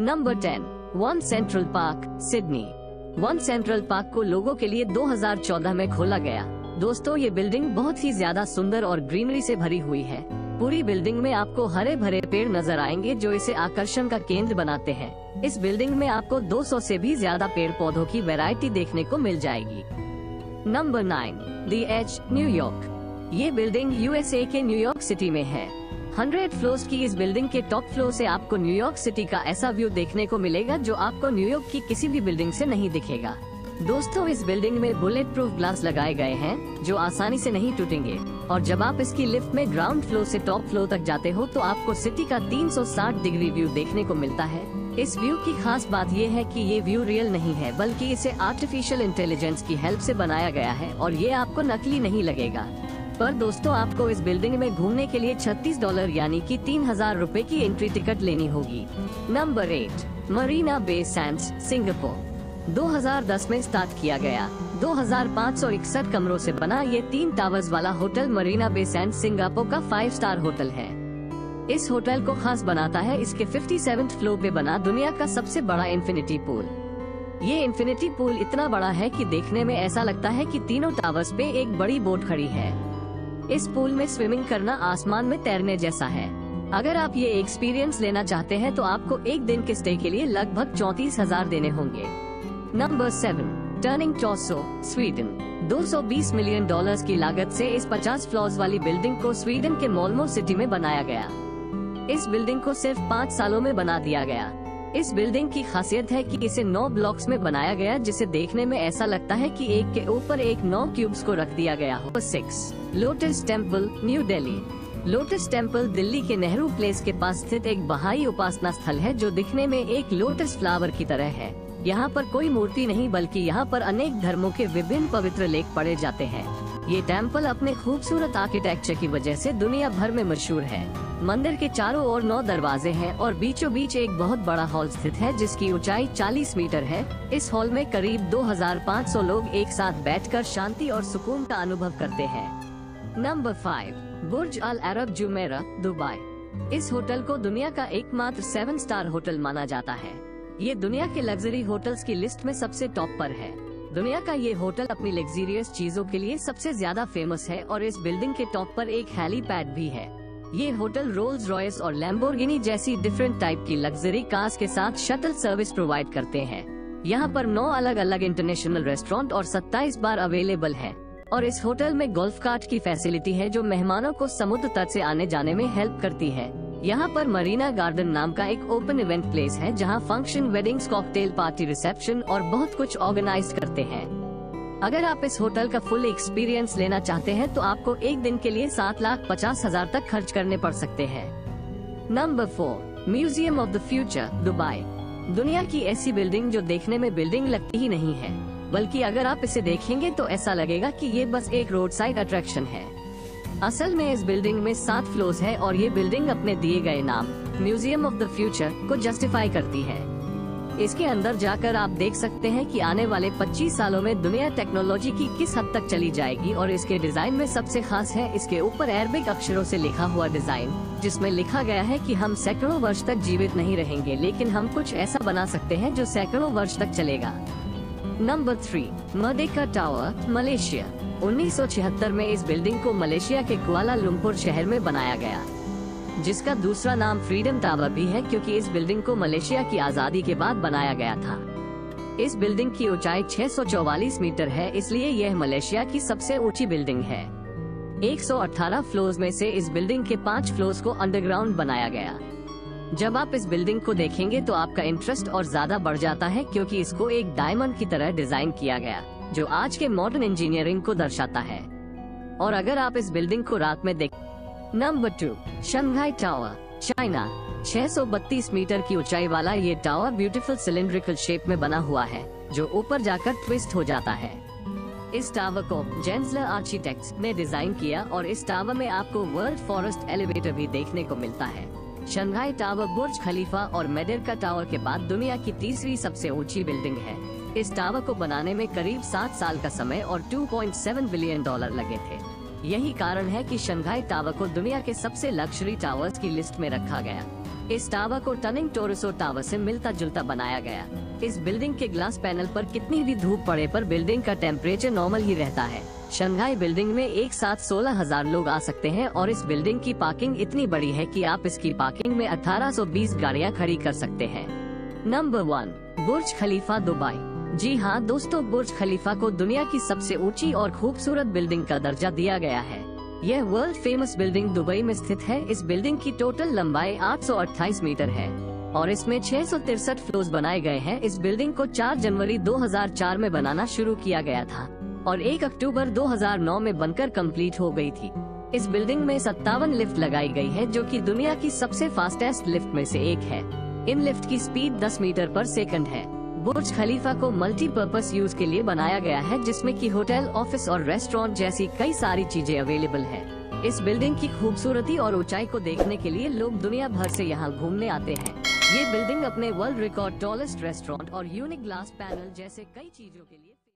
Number 10, one central park, Sydney. One central park को लोगों के लिए 2014 में खोला गया। दोस्तों, ये बिल्डिंग बहुत ही ज्यादा सुंदर और ग्रीनरी से भरी हुई है। पूरी बिल्डिंग में आपको हरे भरे पेड़ नजर आएंगे जो इसे आकर्षण का केंद्र बनाते हैं। इस बिल्डिंग में आपको 200 से भी ज्यादा पेड़ पौधों की वैरायटी देखने को मिल जाएगी। Number 9, the Edge, New York. ये बिल्डिंग यूएसए के न्यूयॉर्क सिटी में है। 100 फ्लोर्स की इस बिल्डिंग के टॉप फ्लोर से आपको न्यूयॉर्क सिटी का ऐसा व्यू देखने को मिलेगा जो आपको न्यूयॉर्क की किसी भी बिल्डिंग से नहीं दिखेगा। दोस्तों, इस बिल्डिंग में बुलेट प्रूफ ग्लास लगाए गए हैं जो आसानी से नहीं टूटेंगे, और जब आप इसकी लिफ्ट में ग्राउंड फ्लोर से टॉप फ्लोर तक जाते हो तो आपको सिटी का 360 डिग्री व्यू देखने को मिलता है। इस व्यू की खास बात ये है कि ये व्यू रियल नहीं है, बल्कि इसे आर्टिफिशियल इंटेलिजेंस की हेल्प से बनाया गया है और ये आपको नकली नहीं लगेगा। पर दोस्तों, आपको इस बिल्डिंग में घूमने के लिए $36 यानी कि 3000 रूपए की एंट्री टिकट लेनी होगी। Number 8, Marina Bay Sands, Singapore. 2010 में स्टार्ट किया गया 2561 कमरों से बना ये 3 टावर्स वाला hotel Marina Bay Sands Singapore का 5 स्टार होटल है। इस होटल को खास बनाता है इसके 57th फ्लोर पे बना दुनिया का सबसे बड़ा इन्फिनिटी पूल। ये इन्फिनिटी पूल इतना बड़ा है कि देखने में ऐसा लगता है कि तीनों टावर्स पे एक बड़ी बोट खड़ी है। इस पूल में स्विमिंग करना आसमान में तैरने जैसा है। अगर आप ये एक्सपीरियंस लेना चाहते हैं तो आपको एक दिन के स्टे के लिए लगभग 34,000 देने होंगे। Number 7, turning torso, Sweden. $220 million की लागत से इस 50 फ्लोर्स वाली बिल्डिंग को स्वीडन के मोल्मो सिटी में बनाया गया। इस बिल्डिंग को सिर्फ 5 सालों में बना दिया गया। इस बिल्डिंग की खासियत है कि इसे 9 ब्लॉक्स में बनाया गया, जिसे देखने में ऐसा लगता है कि एक के ऊपर एक 9 क्यूब्स को रख दिया गया हो। 6, lotus temple, new Delhi. Lotus temple Delhi के नेहरू प्लेस के पास स्थित एक बहाई उपासना स्थल है जो दिखने में एक लोटस फ्लावर की तरह है। यहाँ पर कोई मूर्ति नहीं, बल्कि यहाँ पर अनेक धर्मों के विभिन्न पवित्र लेख पढ़े जाते हैं। ये टेम्पल अपने खूबसूरत आर्किटेक्चर की वजह से दुनिया भर में मशहूर है। मंदिर के चारों ओर 9 दरवाजे हैं और बीचों बीच एक बहुत बड़ा हॉल स्थित है जिसकी ऊंचाई 40 मीटर है। इस हॉल में करीब 2500 लोग एक साथ बैठकर शांति और सुकून का अनुभव करते हैं। नंबर 5, बुर्ज अल अरब जुमेरा, दुबई। इस होटल को दुनिया का एकमात्र 7 स्टार होटल माना जाता है। ये दुनिया के लग्जरी होटल्स की लिस्ट में सबसे टॉप पर है। दुनिया का ये होटल अपनी लग्जरियस चीजों के लिए सबसे ज्यादा फेमस है और इस बिल्डिंग के टॉप पर एक हेलीपैड भी है। ये होटल रोल्स रॉयस और लैम्बोर्गिनी जैसी डिफरेंट टाइप की लग्जरी कार्स के साथ शटल सर्विस प्रोवाइड करते हैं। यहाँ पर 9 अलग अलग इंटरनेशनल रेस्टोरेंट और 27 बार अवेलेबल है। और इस होटल में गोल्फ कार्ट की फैसिलिटी है जो मेहमानों को समुद्र तट से आने जाने में हेल्प करती है। यहाँ पर मरीना गार्डन नाम का एक ओपन इवेंट प्लेस है जहाँ function, weddings, cocktail party, reception और बहुत कुछ ऑर्गेनाइज करते हैं। अगर आप इस होटल का फुल एक्सपीरियंस लेना चाहते हैं तो आपको एक दिन के लिए 7,50,000 तक खर्च करने पड़ सकते हैं। Number 4, museum of the future, Dubai. दुनिया की ऐसी बिल्डिंग जो देखने में बिल्डिंग लगती ही नहीं है, बल्कि अगर आप इसे देखेंगे तो ऐसा लगेगा कि ये बस एक रोड साइड अट्रैक्शन है। असल में इस बिल्डिंग में 7 फ्लोर्स है और ये बिल्डिंग अपने दिए गए नाम म्यूजियम ऑफ द फ्यूचर को जस्टिफाई करती है। इसके अंदर जाकर आप देख सकते हैं कि आने वाले 25 सालों में दुनिया टेक्नोलॉजी की किस हद तक चली जाएगी। और इसके डिजाइन में सबसे खास है इसके ऊपर अरबिक अक्षरों से लिखा हुआ डिजाइन, जिसमें लिखा गया है कि हम सैकड़ों वर्ष तक जीवित नहीं रहेंगे, लेकिन हम कुछ ऐसा बना सकते हैं जो सैकड़ों वर्ष तक चलेगा। Number 3, मर्देका tower, Malaysia. 1976 में इस बिल्डिंग को मलेशिया के कुआलालंपुर शहर में बनाया गया, जिसका दूसरा नाम फ्रीडम टावर भी है क्योंकि इस बिल्डिंग को मलेशिया की आजादी के बाद बनाया गया था। इस बिल्डिंग की ऊंचाई 644 मीटर है, इसलिए यह मलेशिया की सबसे ऊंची बिल्डिंग है। 118 फ्लोर्स में से इस बिल्डिंग के 5 फ्लोर्स को अंडरग्राउंड बनाया गया। जब आप इस बिल्डिंग को देखेंगे तो आपका इंटरेस्ट और ज्यादा बढ़ जाता है क्योंकि इसको एक डायमंड की तरह डिजाइन किया गया, जो आज के मॉडर्न इंजीनियरिंग को दर्शाता है। और अगर आप इस बिल्डिंग को रात में देख। Number 2, Shanghai tower, China. 632 metre की ऊंचाई वाला ये टावर ब्यूटीफुल सिलिंड्रिकल शेप में बना हुआ है, जो ऊपर जाकर ट्विस्ट हो जाता है। इस टावर को जेंसलर आर्किटेक्ट्स ने डिजाइन किया और इस टावर में आपको वर्ल्ड फॉरेस्ट एलिवेटर भी देखने को मिलता है। शंघाई टावर बुर्ज खलीफा और मेडेरका टावर के बाद दुनिया की तीसरी सबसे ऊंची बिल्डिंग है। इस टावर को बनाने में करीब 7 साल का समय और $2.7 बिलियन लगे थे। यही कारण है कि शंघाई टावर को दुनिया के सबसे लग्जरी टावर्स की लिस्ट में रखा गया। इस टावर को टनिंग टोरसो टावर से मिलता जुलता बनाया गया। इस बिल्डिंग के ग्लास पैनल पर कितनी भी धूप पड़े पर बिल्डिंग का टेम्परेचर नॉर्मल ही रहता है। शंघाई बिल्डिंग में एक साथ 16,000 लोग आ सकते हैं और इस बिल्डिंग की पार्किंग इतनी बड़ी है कि आप इसकी पार्किंग में 1820 गाड़ियां खड़ी कर सकते हैं। नंबर 1, बुर्ज खलीफा दुबई। जी हाँ दोस्तों, बुर्ज खलीफा को दुनिया की सबसे ऊंची और खूबसूरत बिल्डिंग का दर्जा दिया गया है। यह वर्ल्ड फेमस बिल्डिंग दुबई में स्थित है। इस बिल्डिंग की टोटल लंबाई 828 मीटर है और इसमें 663 फ्लोर्स बनाए गए हैं। इस बिल्डिंग को 4 जनवरी 2004 में बनाना शुरू किया गया था और 1 अक्टूबर 2009 में बनकर कंप्लीट हो गई थी। इस बिल्डिंग में 57 लिफ्ट लगाई गई है जो कि दुनिया की सबसे फास्टेस्ट लिफ्ट में से एक है। इन लिफ्ट की स्पीड 10 मीटर पर सेकंड है। बुर्ज खलीफा को मल्टीपर्पज यूज के लिए बनाया गया है जिसमें कि होटल, ऑफिस और रेस्टोरेंट जैसी कई सारी चीजें अवेलेबल है। इस बिल्डिंग की खूबसूरती और ऊंचाई को देखने के लिए लोग दुनिया भर से यहाँ घूमने आते हैं। ये बिल्डिंग अपने वर्ल्ड रिकॉर्ड टॉलेस्ट रेस्टोरेंट और यूनिक ग्लास पैनल जैसे कई चीजों के लिए